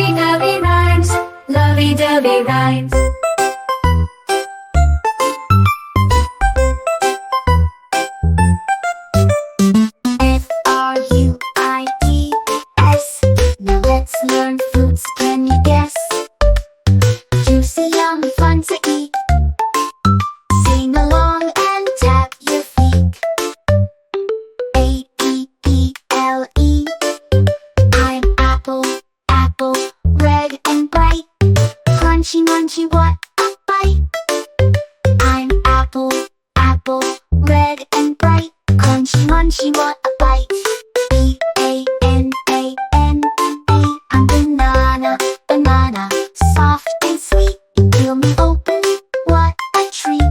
Lovey-dovey rhymes, lovey-dovey rhymes. F-R-U-I-T-S. Now let's learn fruits, can you guess? Juicy, yummy, fun to eat. Sing along and tap your feet. A-P-P-L-E. I'm apple, apple, red and bright. Crunchy, munchy, what a bite. I'm apple, apple, red and bright. Crunchy, munchy, what a bite. B-A-N-A-N-A. I'm banana, banana, soft and sweet. Peel me open, what a treat.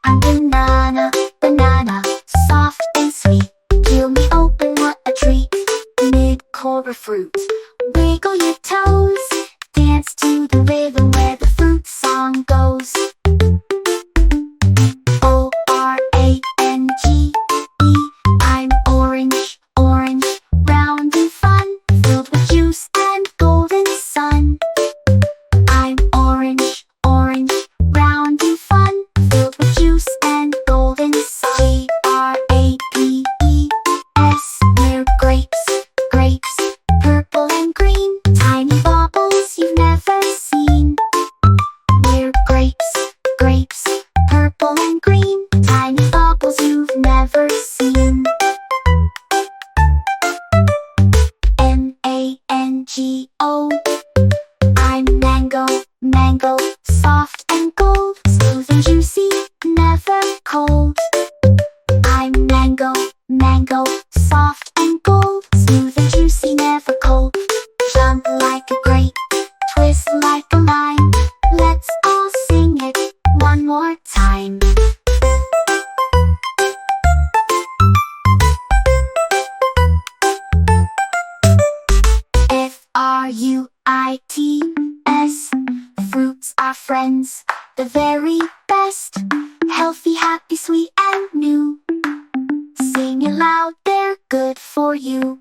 I'm banana, banana, soft and sweet. Peel me open, what a treat. Mid-course fruit, wiggle your toes. Dance to the rhythm where the fruit song goes. O-R-A-N-G-E. I'm orange, orange, round and fun, filled with juice and golden sun. I'm orange, orange, round and fun, filled with juice and golden sun. G-R-A-P-E-S. We're grapes, grapes, purple and green, tiny baubles you've never seen. We're grapes, grapes, purple and green, tiny baubles you've never seen. M-A-N-G-O. I'm mango, mango, soft and gold, smooth and juicy, never cold. I'm mango, mango, soft and gold, smooth and juicy, never cold. Jump like a grape, twist like a lime. Let's all sing it one more time. F-R-U-I-T-S. Fruits are friends, the very best. Healthy, happy, sweet and new. Sing it loud, they're good for you.